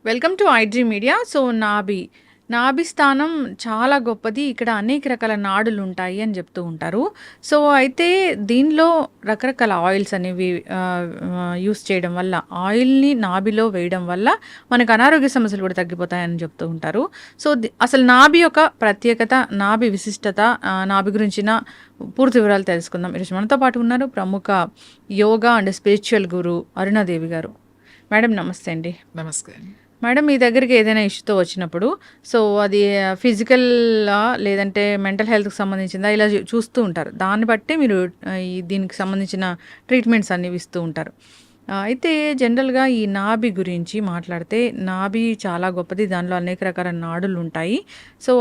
Welcome to iDream media. So నాభి స్థానం చాలా గొప్పది. ఇక్కడ అనేక రకాల నాడులు ఉంటాయి అని చెప్తూ ఉంటారు. సో అయితే దీనిలో రకరకాల ఆయిల్స్ అనేవి యూస్ చేయడం వల్ల, ఆయిల్ని నాభిలో వేయడం వల్ల మనకు అనారోగ్య సమస్యలు కూడా తగ్గిపోతాయని చెప్తూ ఉంటారు. సో అసలు నాభి యొక్క ప్రత్యేకత, నాభి విశిష్టత, నాభి గురించిన పూర్తి వివరాలు తెలుసుకుందాం. ఈరోజు మనతో పాటు ఉన్నారు ప్రముఖ యోగా అండ్ స్పిరిచువల్ గురు అరుణాదేవి గారు. మేడం నమస్తే అండి. నమస్తే. మేడం, మీ దగ్గరికి ఏదైనా ఇష్యూతో వచ్చినప్పుడు సో అది ఫిజికల్ లేదంటే మెంటల్ హెల్త్కి సంబంధించిందా ఇలా చూస్తూ ఉంటారు. దాన్ని బట్టి మీరు దీనికి సంబంధించిన ట్రీట్మెంట్స్ అన్ని ఇస్తూ ఉంటారు. అయితే జనరల్గా ఈ నాభి గురించి మాట్లాడితే, నాభి చాలా గొప్పది. దానిలో అనేక రకాల నాడులు ఉంటాయి. సో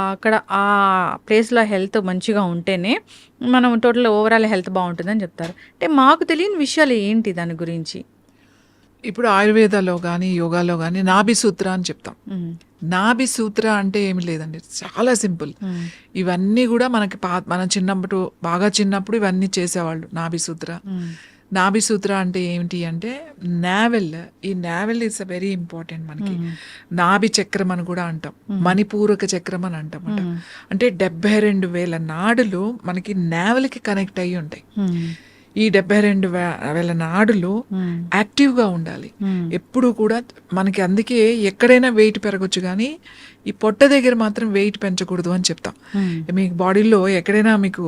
అక్కడ ఆ ప్లేస్లో హెల్త్ మంచిగా ఉంటేనే మనం టోటల్ ఓవరాల్ హెల్త్ బాగుంటుందని చెప్తారు. అంటే మాకు తెలియని విషయాలు ఏంటి దాని గురించి? ఇప్పుడు ఆయుర్వేదాలో కానీ యోగాలో కానీ నాభి సూత్ర అని చెప్తాం. నాభి సూత్ర అంటే ఏమి లేదండి, చాలా సింపుల్. ఇవన్నీ కూడా మనకి మనం బాగా చిన్నప్పుడు ఇవన్నీ చేసేవాళ్ళు. నాభి సూత్ర అంటే ఏమిటి అంటే నావెల్. ఈ navel is a very important మనకి. నాభి చక్రం అని కూడా అంటాం, మణిపూరక చక్రం అని అంటాం. అంటే 72,000 నాడులు మనకి నావెల్కి కనెక్ట్ అయ్యి ఉంటాయి. ఈ 72,000 నాడులు యాక్టివ్గా ఉండాలి ఎప్పుడు కూడా మనకి. అందుకే ఎక్కడైనా వెయిట్ పెరగచ్చు, కానీ ఈ పొట్ట దగ్గర మాత్రం వెయిట్ పెంచకూడదు అని చెప్తాం. మీకు బాడీలో ఎక్కడైనా మీకు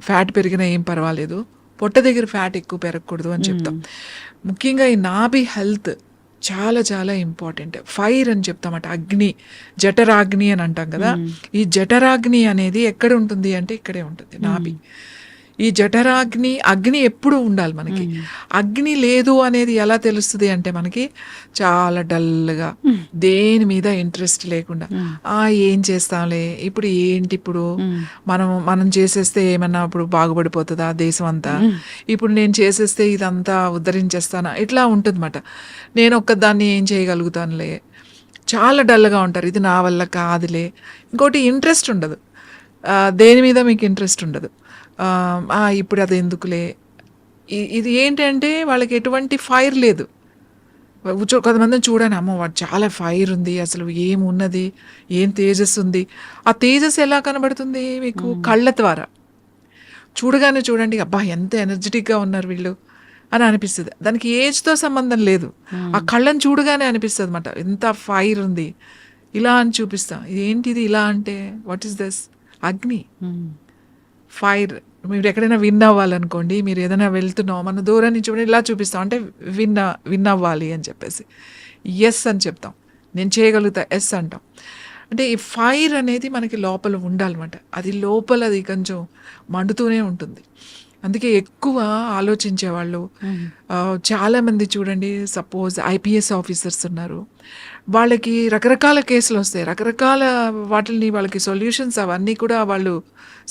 ఫ్యాట్ పెరిగినా ఏం పర్వాలేదు, పొట్ట దగ్గర ఫ్యాట్ ఎక్కువ పెరగకూడదు అని చెప్తాం. ముఖ్యంగా ఈ నాభి హెల్త్ చాలా చాలా ఇంపార్టెంట్. ఫైర్ అని చెప్తామట, అగ్ని, జఠరాగ్ని అని అంటాం కదా. ఈ జఠరాగ్ని అనేది ఎక్కడ ఉంటుంది అంటే ఇక్కడే ఉంటుంది, నాభి. ఈ అగ్ని ఎప్పుడు ఉండాలి మనకి. అగ్ని లేదు అనేది ఎలా తెలుస్తుంది అంటే మనకి చాలా డల్గా, దేని మీద ఇంట్రెస్ట్ లేకుండా, ఏం చేస్తాంలే, ఇప్పుడు మనం చేసేస్తే ఏమన్నా ఇప్పుడు బాగుపడిపోతుందా దేశం అంతా, ఇప్పుడు నేను చేసేస్తే ఇదంతా ఉద్ధరించేస్తానా, ఇట్లా ఉంటుందన్నమాట. నేను ఒక్కదాన్ని ఏం చేయగలుగుతానులే, చాలా డల్గా ఉంటారు. ఇది నా వల్ల కాదులే. ఇంకోటి ఇంట్రెస్ట్ ఉండదు, దేని మీద మీకు ఇంట్రెస్ట్ ఉండదు. ఇప్పుడు అది ఎందుకులే. ఇది ఏంటంటే వాళ్ళకి ఎటువంటి ఫైర్ లేదు. కొంతమందిని చూడండి, అమ్మ వాడు చాలా ఫైర్ ఉంది, అసలు ఏమున్నది, ఏం తేజస్సు ఉంది. ఆ తేజస్సు ఎలా కనబడుతుంది మీకు? కళ్ళ ద్వారా చూడండి, అబ్బా ఎంత ఎనర్జెటిక్గా ఉన్నారు వీళ్ళు అని అనిపిస్తుంది. దానికి ఏజ్తో సంబంధం లేదు, ఆ కళ్ళని చూడగానే అనిపిస్తుంది అన్నమాట, ఎంత ఫైర్ ఉంది, ఇలా అని చూపిస్తాం. ఏంటిది ఇలా అంటే, వాట్ ఈస్ దిస్? అగ్ని, ఫైర్. మీరు ఎక్కడైనా విన్ అవ్వాలనుకోండి, మీరు ఏదైనా వెళ్తున్నాం, మన దూరం నుంచి చూడండి ఇలా చూపిస్తాం, అంటే విన్ అవ్వాలి అని చెప్పేసి ఎస్ అని చెప్తాం. నేను చేయగలుగుతా, ఎస్ అంటాం. అంటే ఈ ఫైర్ అనేది మనకి లోపల ఉండాలన్నమాట. అది లోపల అది కొంచెం మండుతూనే ఉంటుంది. అందుకే ఎక్కువ ఆలోచించేవాళ్ళు చాలామంది చూడండి, సపోజ్ ఐపీఎస్ ఆఫీసర్స్ ఉన్నారు, వాళ్ళకి రకరకాల కేసులు వస్తాయి, రకరకాల వాటిని వాళ్ళకి సొల్యూషన్స్ అవన్నీ కూడా వాళ్ళు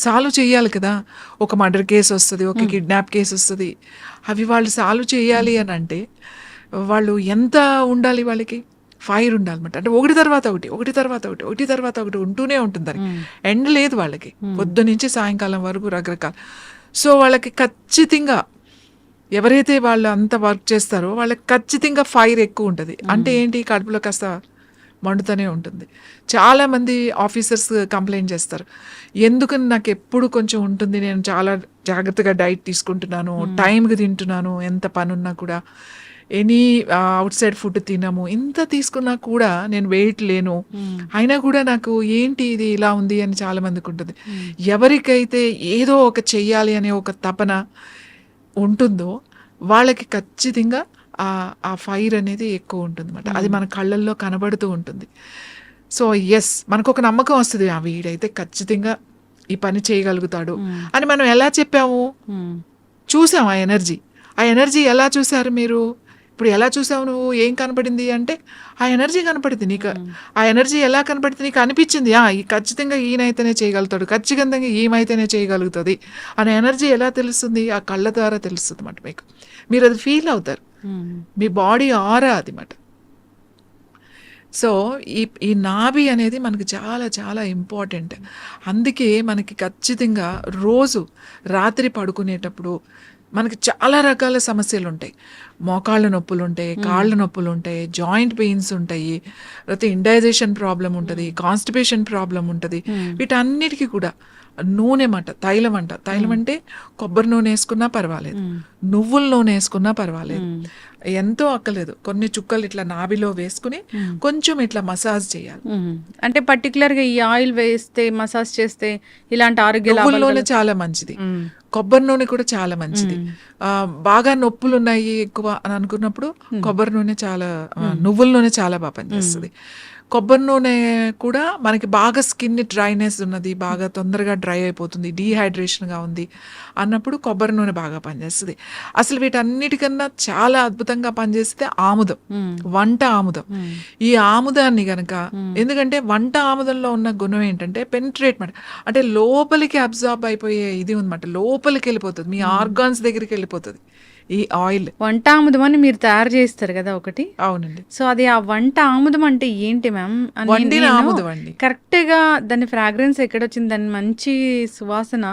సాల్వ్ చేయాలి కదా. ఒక మర్డర్ కేసు వస్తుంది, ఒక కిడ్నాప్ కేసు వస్తుంది, అవి వాళ్ళు సాల్వ్ చేయాలి అని అంటే వాళ్ళు ఎంత ఉండాలి, వాళ్ళకి ఫైర్ ఉండాలన్నమాట. అంటే ఒకటి తర్వాత ఒకటి ఉంటూనే ఉంటుంది, దానికి ఎండ్ లేదు వాళ్ళకి, పొద్దు నుంచి సాయంకాలం వరకు రకరకాల. సో వాళ్ళకి ఖచ్చితంగా ఎవరైతే వాళ్ళు అంత వర్క్ చేస్తారో వాళ్ళకి ఖచ్చితంగా ఫైర్ ఎక్కువ ఉంటుంది. అంటే ఏంటి, కడుపులో కాస్త మండుతూనే ఉంటుంది. చాలామంది ఆఫీసర్స్ కంప్లైంట్ చేస్తారు, ఎందుకని నాకు ఎప్పుడు కొంచెం ఉంటుంది, నేను చాలా జాగ్రత్తగా డైట్ తీసుకుంటున్నాను, టైంకి తింటున్నాను, ఎంత పని ఉన్నా కూడా, ఎనీ అవుట్ సైడ్ ఫుడ్ తినము, ఇంత తీసుకున్నా కూడా నేను వెయిట్ లేను, అయినా కూడా నాకు ఏంటి ఇది ఇలా ఉంది అని చాలామందికి ఉంటుంది. ఎవరికైతే ఏదో ఒక చెయ్యాలి అనే ఒక తపన ఉంటుందో వాళ్ళకి ఖచ్చితంగా ఆ ఫైర్ అనేది ఎక్కువ ఉంటుంది అన్నమాట. అది మన కళ్ళల్లో కనబడుతూ ఉంటుంది. సో ఎస్, మనకు ఒక నమ్మకం వస్తుంది, వీడైతే ఖచ్చితంగా ఈ పని చేయగలుగుతాడు అని. మనం ఎలా చెప్పాము, చూసాం ఆ ఎనర్జీ ఎలా చూసారు మీరు? ఇప్పుడు ఎలా చూసావు నువ్వు, ఏం కనపడింది అంటే ఆ ఎనర్జీ కనపడింది నీకు. ఆ ఎనర్జీ ఎలా కనపడింది నీకు? అనిపించింది ఖచ్చితంగా ఈయనైతేనే చేయగలుగుతాడు, ఖచ్చితంగా ఈమైతేనే చేయగలుగుతుంది అనే ఎనర్జీ ఎలా తెలుస్తుంది? ఆ కళ్ళ ద్వారా తెలుస్తుంది అన్నమాట. మీరు అది ఫీల్ అవుతారు, మీ బాడీ ఆరా అది మాట. సో ఈ నాభి అనేది మనకి చాలా చాలా ఇంపార్టెంట్. అందుకే మనకి ఖచ్చితంగా రోజు రాత్రి పడుకునేటప్పుడు మనకి చాలా రకాల సమస్యలు ఉంటాయి. మోకాళ్ళ నొప్పులు ఉంటాయి, కాళ్ళ నొప్పులు ఉంటాయి, జాయింట్ పెయిన్స్ ఉంటాయి, లేకపోతే ఇండైజేషన్ ప్రాబ్లం ఉంటుంది, కాన్స్టిపేషన్ ప్రాబ్లం ఉంటుంది. వీటన్నిటికీ కూడా నూనె తైలం అంటే కొబ్బరి నూనె వేసుకున్నా పర్వాలేదు, నువ్వుల నూనె వేసుకున్నా పర్వాలేదు, ఎంతో అక్కలేదు, కొన్ని చుక్కలు ఇట్లా నాభిలో వేసుకుని కొంచెం ఇట్లా మసాజ్ చేయాలి. అంటే పర్టికులర్ గా ఈ ఆయిల్ వేస్తే మసాజ్ చేస్తే ఇలాంటి ఆరోగ్య నువ్వుల నూనె చాలా మంచిది, కొబ్బరి నూనె కూడా చాలా మంచిది. బాగా నొప్పులు ఉన్నాయి ఎక్కువ అని అనుకున్నప్పుడు కొబ్బరి నూనె చాలా, నువ్వుల నూనె చాలా బాగా పనిచేస్తుంది. కొబ్బరి నూనె కూడా మనకి బాగా స్కిన్ డ్రైనెస్ ఉన్నది, బాగా తొందరగా డ్రై అయిపోతుంది, డీహైడ్రేషన్గా ఉంది అన్నప్పుడు కొబ్బరి నూనె బాగా పనిచేస్తుంది. అసలు వీటన్నిటికన్నా చాలా అద్భుతంగా పనిచేస్తే ఆముదం, వంట ఆముదం. ఈ ఆముదాన్ని గనక, ఎందుకంటే వంట ఆముదంలో ఉన్న గుణం ఏంటంటే పెనిట్రేట్మెంట్, అంటే లోపలికి అబ్జార్బ్ అయిపోయే ఇది ఉందన్నమాట, లోపలికి వెళ్ళిపోతుంది, మీ ఆర్గాన్స్ దగ్గరికి వెళ్ళిపోతుంది ఈ ఆయిల్. వంట ఆముదం అని మీరు తయారు చేస్తారు కదా ఒకటి? అవునండి. సో అది ఆ వంట ఆముదం అంటే ఏంటి మ్యామ్? వండిన ఆముదం అండి. కరెక్ట్ గా దాని ఫ్రాగ్రెన్స్ ఎక్కడొచ్చింది, దాని మంచి సువాసన,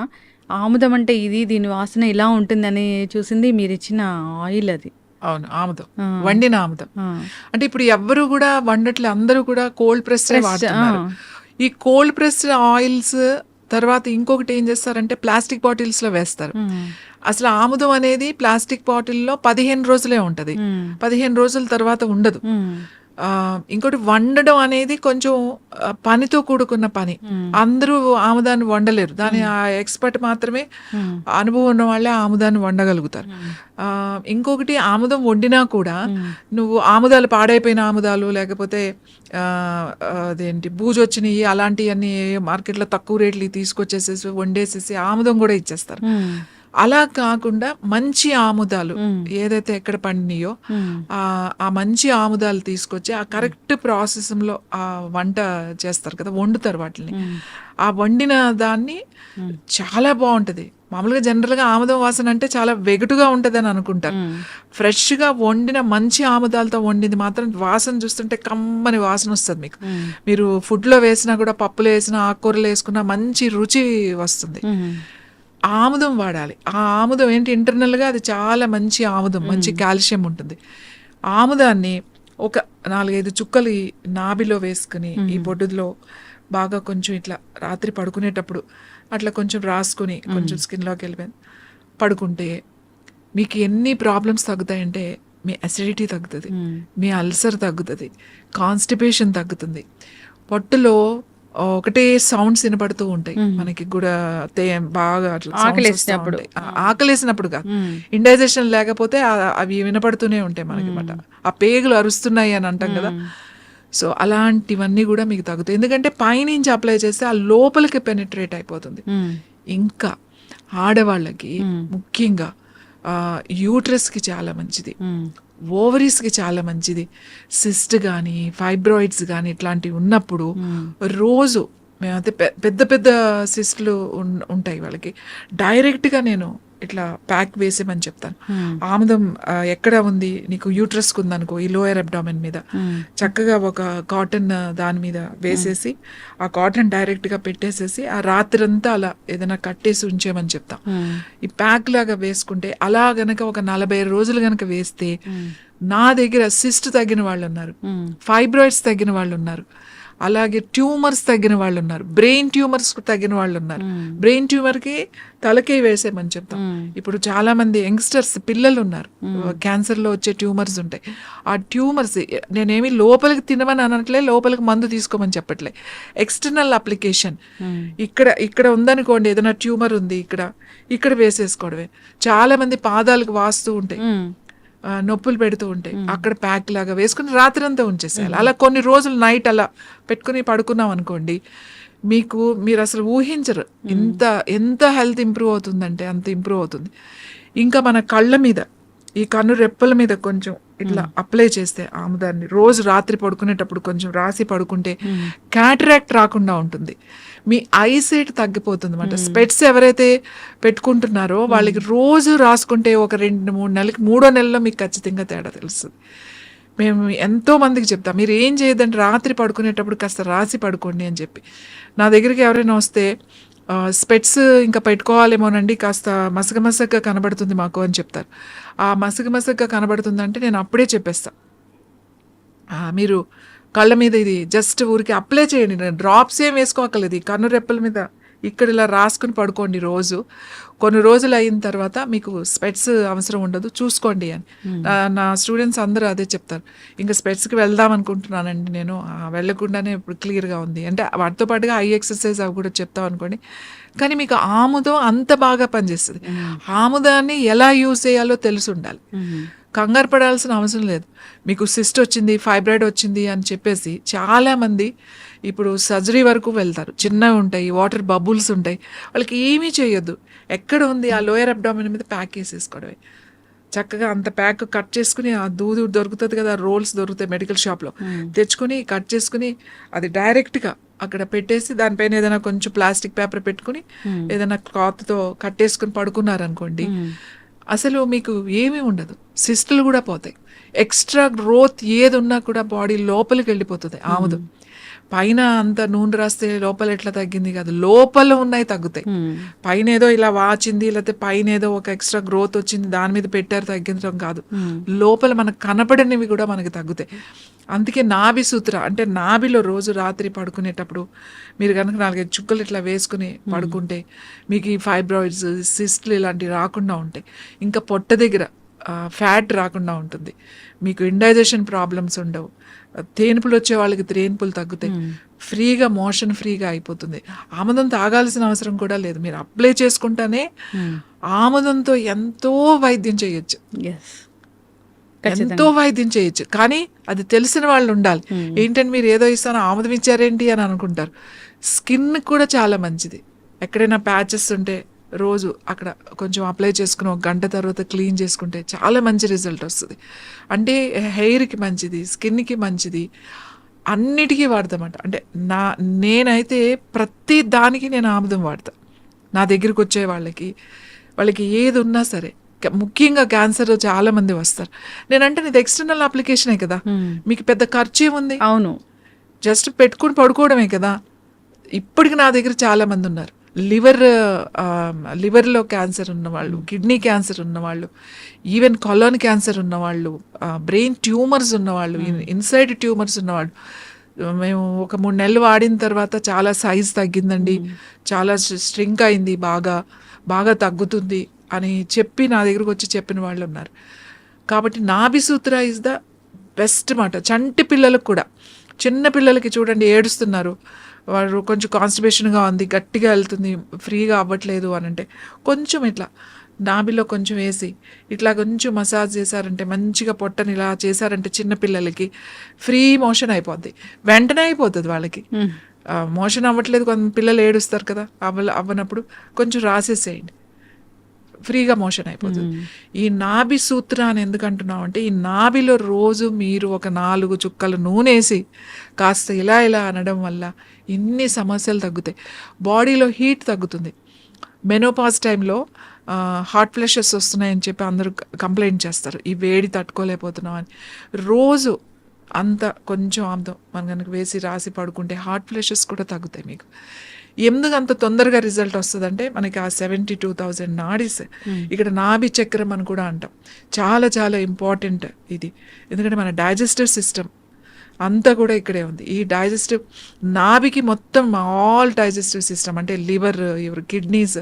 ఆముదం అంటే ఇది, దీని వాసన ఇలా ఉంటుందని చూసింది మీరు ఇచ్చిన ఆయిల్ అది. అవును, ఆముదం, వండిన ఆముదం. అంటే ఇప్పుడు ఎవ్వరు కూడా వండట్లే, అందరూ కూడా కోల్డ్ ప్రెస్ వాడుతున్నారు. ఈ కోల్డ్ ప్రెస్ ఆయిల్స్ తర్వాత ఇంకొకటి ఏం చేస్తారంటే ప్లాస్టిక్ బాటిల్స్ లో వేస్తారు. అసలు ఆముదం అనేది ప్లాస్టిక్ బాటిల్లో 15 రోజులే ఉంటది, 15 రోజుల తర్వాత ఉండదు. ఇంకోటి వండడం అనేది కొంచెం పనితో కూడుకున్న పని, అందరూ ఆముదాన్ని వండలేరు, దాని ఆ ఎక్స్పర్ట్ మాత్రమే, అనుభవం ఉన్న వాళ్ళే ఆముదాన్ని వండగలుగుతారు. ఇంకొకటి ఆముదం వండినా కూడా నువ్వు ఆముదాలు పాడైపోయిన ఆముదాలు, లేకపోతే అదేంటి బూజు వచ్చినాయి అలాంటివన్నీ మార్కెట్లో తక్కువ రేట్లు తీసుకొచ్చేసేసి వండేసేసి ఆముదం కూడా ఇచ్చేస్తారు. అలా కాకుండా మంచి ఆముదాలు ఏదైతే ఎక్కడ పండినాయో ఆ మంచి ఆముదాలు తీసుకొచ్చి ఆ కరెక్ట్ ప్రాసెస్లో ఆ వంట చేస్తారు కదా, వండుతారు వాటిని. ఆ వండిన దాన్ని చాలా బాగుంటది. మామూలుగా జనరల్గా ఆముదం వాసన అంటే చాలా వెగటుగా ఉంటుంది అని అనుకుంటారు. ఫ్రెష్గా వండిన మంచి ఆముదాలతో వండింది మాత్రం వాసన చూస్తుంటే కమ్మని వాసన వస్తుంది మీకు. మీరు ఫుడ్లో వేసినా కూడా, పప్పులో వేసినా, ఆకుకూరలు వేసుకున్నా మంచి రుచి వస్తుంది. ఆముదం వాడాలి. ఆ ఆముదం ఏంటి, ఇంటర్నల్గా అది చాలా మంచి ఆముదం, మంచి కాల్షియం ఉంటుంది. ఆముదాన్ని ఒక 4-5 చుక్కలు ఈ నాభిలో వేసుకుని ఈ బొడ్డులో బాగా కొంచెం ఇట్లా రాత్రి పడుకునేటప్పుడు అట్లా కొంచెం రాసుకుని కొంచెం స్కిన్లోకి వెళ్ళిపోయి పడుకుంటే మీకు ఎన్ని ప్రాబ్లమ్స్ తగ్గుతాయంటే, మీ అసిడిటీ తగ్గుతుంది, మీ అల్సర్ తగ్గుతుంది, కాన్స్టిపేషన్ తగ్గుతుంది. పొట్టులో ఒకటే సౌండ్స్ వినపడుతూ ఉంటాయి మనకి కూడా, బాగా ఆకలేసినప్పుడు కాదు, ఇండైజెషన్ లేకపోతే అవి వినపడుతూనే ఉంటాయి మనకి మాట, ఆ పేగులు అరుస్తున్నాయి అని అంటాం కదా. సో అలాంటివన్నీ కూడా మీకు తగ్గుతాయి, ఎందుకంటే పైనుంచి అప్లై చేస్తే ఆ లోపలికి పెనిట్రేట్ అయిపోతుంది. ఇంకా ఆడవాళ్ళకి ముఖ్యంగా యూట్రస్కి చాలా మంచిది, ఓవరీస్కి చాలా మంచిది. సిస్ట్ కానీ ఫైబ్రాయిడ్స్ కానీ ఇట్లాంటివి ఉన్నప్పుడు రోజు మేమైతే పెద్ద పెద్ద సిస్ట్లు ఉంటాయి వాళ్ళకి, డైరెక్ట్గా నేను ఇట్లా ప్యాక్ వేసేమని చెప్తాను. ఆముదం ఎక్కడ ఉంది నీకు, యూట్రస్కి ఉందనుకో, ఈ లోయర్ అబ్డామెన్ మీద చక్కగా ఒక కాటన్ దాని మీద వేసేసి ఆ కాటన్ డైరెక్ట్గా పెట్టేసేసి ఆ రాత్రంతా అలా ఏదైనా కట్టేసి ఉంచేమని చెప్తాం. ఈ ప్యాక్ లాగా వేసుకుంటే అలా గనక ఒక 40 రోజులు గనక వేస్తే, నా దగ్గర సిస్ట్ తగ్గిన వాళ్ళు ఉన్నారు, ఫైబ్రాయిడ్స్ తగ్గిన వాళ్ళు ఉన్నారు, అలాగే ట్యూమర్స్ తగ్గిన వాళ్ళు ఉన్నారు, బ్రెయిన్ ట్యూమర్స్ తగ్గిన వాళ్ళు ఉన్నారు. బ్రెయిన్ ట్యూమర్కి తలకే వేసేమని చెప్తాం. ఇప్పుడు చాలా మంది యంగ్స్టర్స్ పిల్లలు ఉన్నారు, క్యాన్సర్లో వచ్చే ట్యూమర్స్ ఉంటాయి. ఆ ట్యూమర్స్ నేనేమి లోపలికి తినమని అనట్లే, లోపలికి మందు తీసుకోమని చెప్పట్లే, ఎక్స్టర్నల్ అప్లికేషన్. ఇక్కడ ఉందనుకోండి, ఏదైనా ట్యూమర్ ఉంది ఇక్కడ వేసేసుకోవడమే. చాలా మంది పాదాలకు వాస్తూ ఉంటాయి, నొప్పులు పెడుతూ ఉంటాయి, అక్కడ ప్యాక్ లాగా వేసుకుని రాత్రి అంతా ఉంచేసేయాలి. అలా కొన్ని రోజులు నైట్ అలా పెట్టుకుని పడుకున్నాం అనుకోండి, మీరు అసలు ఊహించరు ఎంత హెల్త్ ఇంప్రూవ్ అవుతుందంటే అంత ఇంప్రూవ్ అవుతుంది. ఇంకా మన కళ్ళ మీద, ఈ కన్ను రెప్పల మీద కొంచెం ఇట్లా అప్లై చేస్తే ఆముదాన్ని రోజు రాత్రి పడుకునేటప్పుడు కొంచెం రాసి పడుకుంటే క్యాటరాక్ట్ రాకుండా ఉంటుంది, మీ ఐసైట్ తగ్గిపోతుంది అన్నమాట. స్పెట్స్ ఎవరైతే పెట్టుకుంటున్నారో వాళ్ళకి రోజు రాసుకుంటే ఒక 2-3 నెలలకి, 3వ నెలలో మీకు ఖచ్చితంగా తేడా తెలుస్తుంది. మేము ఎంతో మందికి చెప్తాం, మీరు ఏం చేయదంటే రాత్రి పడుకునేటప్పుడు కాస్త రాసి పడుకోండి అని చెప్పి. నా దగ్గరికి ఎవరైనా వస్తే స్పెట్స్ ఇంకా పెట్టుకోవాలేమోనండి, కాస్త మసగమసగ్గా కనబడుతుంది మాకు అని చెప్తారు. ఆ మసగమసగ్గా కనబడుతుందంటే నేను అప్పుడే చెప్పేస్తా, మీరు కళ్ళ మీద ఇది జస్ట్ ఊరికి అప్లై చేయండి, డ్రాప్స్ ఏం వేసుకోక్కర్లేదు, ఈ కన్ను రెప్పల మీద ఇక్కడ ఇలా రాసుకుని పడుకోండి రోజు. కొన్ని రోజులు అయిన తర్వాత మీకు స్పెట్స్ అవసరం ఉండదు, చూసుకోండి అని. నా స్టూడెంట్స్ అందరూ అదే చెప్తారు. ఇంకా స్పెట్స్కి వెళ్దాం అనుకుంటున్నానండి నేను, వెళ్ళకుండానే ఇప్పుడు క్లియర్గా ఉంది అంటే వాటితో పాటుగా ఐ ఎక్సర్సైజ్ అవి కూడా చెప్తాం అనుకోండి. కానీ మీకు ఆముదం అంత బాగా పనిచేస్తుంది. ఆముదాన్ని ఎలా యూజ్ చేయాలో తెలిసి ఉండాలి. కంగారు పడాల్సిన అవసరం లేదు. మీకు సిస్ట్ వచ్చింది, ఫైబ్రాయిడ్ వచ్చింది అని చెప్పేసి చాలామంది ఇప్పుడు సర్జరీ వరకు వెళ్తారు. చిన్నవి ఉంటాయి, వాటర్ బబుల్స్ ఉంటాయి, వాళ్ళకి ఏమీ చేయొద్దు. ఎక్కడ ఉంది, ఆ లోయర్ అబ్డామిన్ మీద ప్యాక్ వేసేసుకోవడమే. చక్కగా అంత ప్యాక్ కట్ చేసుకుని, ఆ దూదు దొరుకుతుంది కదా, రోల్స్ దొరుకుతాయి మెడికల్ షాప్లో, తెచ్చుకొని కట్ చేసుకుని అది డైరెక్ట్గా అక్కడ పెట్టేసి దానిపైన ఏదైనా కొంచెం ప్లాస్టిక్ పేపర్ పెట్టుకుని ఏదైనా క్లాత్తో కట్టేసుకుని పడుకున్నారనుకోండి, అసలు మీకు ఏమీ ఉండదు. సిస్టులు కూడా పోతాయి. ఎక్స్ట్రా గ్రోత్ ఏది ఉన్నా కూడా బాడీ లోపలికి వెళ్ళిపోతుంది. ఆముదం పైన అంత నూనె రాస్తే లోపల ఎట్లా తగ్గింది కాదు, లోపల ఉన్నాయి తగ్గుతాయి. పైన ఏదో ఇలా వాచింది, లేకపోతే పైన ఏదో ఒక ఎక్స్ట్రా గ్రోత్ వచ్చింది దాని మీద పెట్టారు తగ్గించడం కాదు, లోపల మనకు కనపడనివి కూడా మనకి తగ్గుతాయి. అందుకే నాభి సూత్ర అంటే నాభిలో రోజు రాత్రి పడుకునేటప్పుడు మీరు కనుక 4-5 చుక్కలు ఇట్లా వేసుకుని పడుకుంటే మీకు ఈ ఫైబ్రాయిడ్స్, సిస్ట్లు ఇలాంటివి రాకుండా ఉంటాయి. ఇంకా పొట్ట దగ్గర ఫ్యాట్ రాకుండా ఉంటుంది. మీకు ఇండైజెషన్ ప్రాబ్లమ్స్ ఉండవు. తేనుపులు వచ్చే వాళ్ళకి తేనుపులు తగ్గుతాయి. ఫ్రీగా మోషన్ ఫ్రీగా అయిపోతుంది. ఆముదం తాగాల్సిన అవసరం కూడా లేదు. మీరు అప్లై చేసుకుంటానే ఆముదంతో ఎంతో వైద్యం చేయొచ్చు, ఎంతో వైద్యం చేయొచ్చు. కానీ అది తెలిసిన వాళ్ళు ఉండాలి. ఏంటంటే మీరు ఏదో ఇస్తాను ఆముదం ఇచ్చారేంటి అని అనుకుంటారు. స్కిన్ కూడా చాలా మంచిది. ఎక్కడైనా ప్యాచెస్ ఉంటే రోజు అక్కడ కొంచెం అప్లై చేసుకుని 1 గంట తర్వాత క్లీన్ చేసుకుంటే చాలా మంచి రిజల్ట్ వస్తుంది. అంటే హెయిర్కి మంచిది, స్కిన్కి మంచిది, అన్నిటికీ వాడతామంట. అంటే నేనైతే ప్రతి దానికి నేను ఆముదం వాడతా. నా దగ్గరికి వచ్చే వాళ్ళకి ఏది ఉన్నా సరే, ముఖ్యంగా క్యాన్సర్ చాలా మంది వస్తారు. నేనంటే ఇది ఎక్స్టర్నల్ అప్లికేషనే కదా, మీకు పెద్ద ఖర్చు ఏముంది? అవును, జస్ట్ పెట్టుకుని పడుకోవడమే కదా. ఇప్పటికి నా దగ్గర చాలా మంది ఉన్నారు. లివర్లో క్యాన్సర్ ఉన్నవాళ్ళు, కిడ్నీ క్యాన్సర్ ఉన్నవాళ్ళు, ఈవెన్ కొలాన్ క్యాన్సర్ ఉన్నవాళ్ళు, బ్రెయిన్ ట్యూమర్స్ ఉన్నవాళ్ళు, ఇన్సైడ్ ట్యూమర్స్ ఉన్నవాళ్ళు. మేము ఒక 3 నెలలు వాడిన తర్వాత చాలా సైజ్ తగ్గిందండి, చాలా స్ట్రింక్ అయింది, బాగా తగ్గుతుంది అని చెప్పి నా దగ్గరకు వచ్చి చెప్పిన వాళ్ళు ఉన్నారు. కాబట్టి నాభి సూత్ర ఇస్ ద బెస్ట్ మాట. చంటి పిల్లలకు కూడా, చిన్న పిల్లలకి చూడండి ఏడుస్తున్నారు, వాడు కొంచెం కాన్స్టిపేషన్గా ఉంది, గట్టిగా వెళ్తుంది, ఫ్రీగా అవ్వట్లేదు అని అంటే కొంచెం ఇట్లా నాభిలో కొంచెం వేసి ఇట్లా కొంచెం మసాజ్ చేశారంటే, మంచిగా పొట్టని ఇలా చేశారంటే చిన్నపిల్లలకి ఫ్రీ మోషన్ అయిపోద్ది. వెంటనే అయిపోతుంది వాళ్ళకి. మోషన్ అవ్వట్లేదు, కొంత పిల్లలు ఏడుస్తారు కదా, అవ్వనప్పుడు కొంచెం రాసేసేయండి, ఫ్రీగా మోషన్ అయిపోతుంది. ఈ నాభి సూత్ర అని ఎందుకు అంటున్నాం అంటే, ఈ నాభిలో రోజు మీరు ఒక 4 చుక్కలు నూనె వేసి కాస్త ఇలా అనడం వల్ల ఇన్ని సమస్యలు తగ్గుతాయి. బాడీలో హీట్ తగ్గుతుంది. మెనోపాజ్ టైంలో హాట్ ఫ్లషెస్ వస్తున్నాయని చెప్పి అందరూ కంప్లైంట్ చేస్తారు, ఈ వేడి తట్టుకోలేకపోతున్నాం అని. రోజు అంత కొంచెం ఆముదం మనం కనుక వేసి రాసి పడుకుంటే హాట్ ఫ్లషెస్ కూడా తగ్గుతాయి మీకు. ఎందుకు అంత తొందరగా రిజల్ట్ వస్తుందంటే, మనకి ఆ 72,000 నాడీస్, ఇక్కడ నాభి చక్రం అని కూడా అంటాం, చాలా చాలా ఇంపార్టెంట్ ఇది. ఎందుకంటే మన డైజెస్టివ్ సిస్టమ్ అంతా కూడా ఇక్కడే ఉంది. ఈ డైజెస్టివ్ నాభికి మొత్తం ఆల్ డైజెస్టివ్ సిస్టమ్ అంటే liver, kidneys,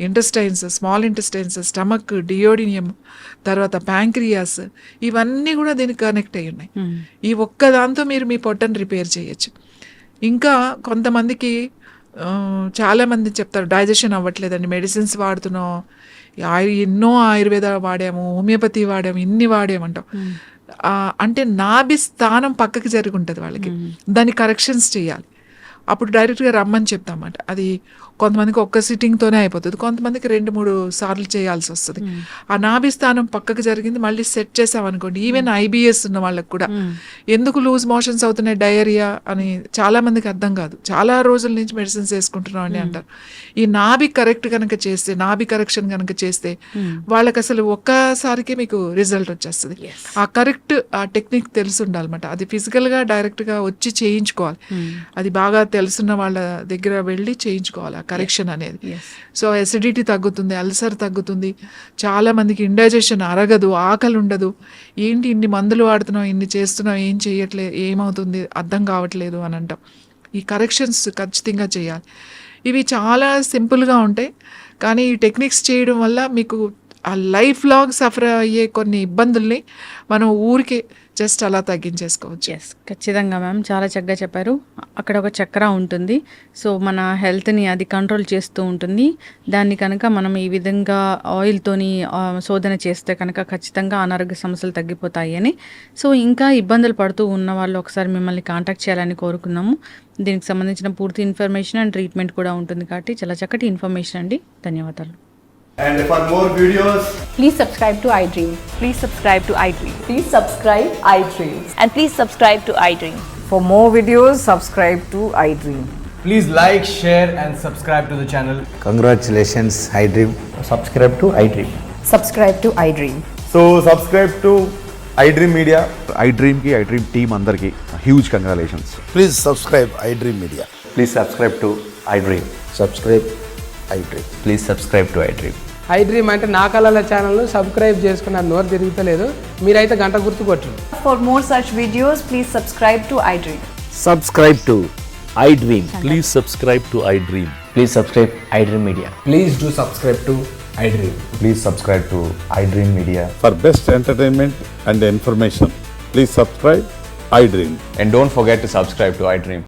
intestines, small intestines, stomach, duodenum, తర్వాత ప్యాంక్రియాస్, ఇవన్నీ కూడా దీనికి కనెక్ట్ అయ్యి ఉన్నాయి. ఈ ఒక్క దాంతో మీరు మీ పొట్టను రిపేర్ చేయొచ్చు. ఇంకా కొంతమందికి చాలామంది చెప్తారు డైజెషన్ అవ్వట్లేదండి, మెడిసిన్స్ వాడుతున్నాం, ఎన్నో ఆయుర్వేద వాడాము, హోమియోపతి వాడాము, ఇన్ని వాడామంటాం. అంటే నాభి స్థానం పక్కకి జరిగి ఉంటుంది వాళ్ళకి, దాన్ని కరెక్షన్స్ చేయాలి. అప్పుడు డైరెక్ట్గా రమ్మని చెప్తామన్నమాట. అది కొంతమందికి ఒక్క సిట్టింగ్తోనే అయిపోతుంది, కొంతమందికి 2-3 సార్లు చేయాల్సి వస్తుంది. ఆ నాభి స్థానం పక్కకు జరిగింది మళ్ళీ సెట్ చేసామనుకోండి, ఈవెన్ ఐబిఎస్ ఉన్న వాళ్ళకి కూడా ఎందుకు లూజ్ మోషన్స్ అవుతున్నాయి, డయేరియా అని చాలా మందికి అర్థం కాదు. చాలా రోజుల నుంచి మెడిసిన్స్ వేసుకుంటున్నాం అని అంటారు. ఈ నాభి కరెక్ట్ కనుక చేస్తే, నాభి కరెక్షన్ కనుక చేస్తే వాళ్ళకి అసలు ఒక్కసారికి మీకు రిజల్ట్ వచ్చేస్తుంది. ఆ కరెక్ట్ ఆ టెక్నిక్ తెలిసి ఉండాలన్నమాట. అది ఫిజికల్గా డైరెక్ట్గా వచ్చి చేయించుకోవాలి. అది బాగా తెలుసున్న వాళ్ళ దగ్గర వెళ్ళి చేయించుకోవాలి. కరెక్షన్ అనేది. Yes. సో ఎసిడిటీ తగ్గుతుంది, అల్సర్ తగ్గుతుంది, చాలా మందికి ఇండైజెషన్ అరగదు, ఆకలి ఉండదు, ఏంటి ఇన్ని మందులు వాడుతున్నాం, ఇన్ని చేస్తున్నాం, ఏం చేయట్లేదు, ఏమవుతుంది అర్థం కావట్లేదు అని అంటాం. ఈ కరెక్షన్స్ ఖచ్చితంగా చేయాలి. ఇవి చాలా సింపుల్గా ఉంటాయి, కానీ ఈ టెక్నిక్స్ చేయడం వల్ల మీకు ఆ లైఫ్ లాంగ్ సఫర్ అయ్యే కొన్ని ఇబ్బందుల్ని మనం ఊరికే జస్ట్ అలా తగ్గించేసుకోవచ్చు. ఎస్, ఖచ్చితంగా మ్యామ్, చాలా చక్కగా చెప్పారు. అక్కడ ఒక చక్ర ఉంటుంది, సో మన హెల్త్ని అది కంట్రోల్ చేస్తూ ఉంటుంది. దాన్ని కనుక మనం ఈ విధంగా ఆయిల్తోని శోధన చేస్తే కనుక ఖచ్చితంగా అనారోగ్య సమస్యలు తగ్గిపోతాయి అని. సో ఇంకా ఇబ్బందులు పడుతూ ఉన్న వాళ్ళు ఒకసారి మిమ్మల్ని కాంటాక్ట్ చేయాలని కోరుకున్నాము. దీనికి సంబంధించిన పూర్తి ఇన్ఫర్మేషన్ అండ్ ట్రీట్మెంట్ కూడా ఉంటుంది కాబట్టి చాలా చక్కటి ఇన్ఫర్మేషన్ అండి. ధన్యవాదాలు. And for more videos, Please subscribe to iDream. Please subscribe to iDream. Please subscribe iDream. And please subscribe to iDream. For more videos, subscribe to iDream. please like, share, and subscribe to the channel. Congratulations, iDream. Subscribe to iDream. Subscribe to iDream. So subscribe to iDream Media. iDream की iDream team अंदर की huge congratulations. Please subscribe iDream Media. Please subscribe to iDream. Subscribe iDream. Please subscribe to iDream. iDream అంటే నా కళల ఛానల్ను subscribe చేసుకున్న నోరు తిరుగుతలేదు, మీరైతే గంట గుర్తు కొట్టండి. For more such videos, please subscribe to iDream. Subscribe to iDream. Please subscribe to iDream. Please subscribe iDream Media. Please do subscribe to iDream. Please subscribe to iDream Media. For best entertainment and information, please subscribe iDream. And don't forget to subscribe to iDream.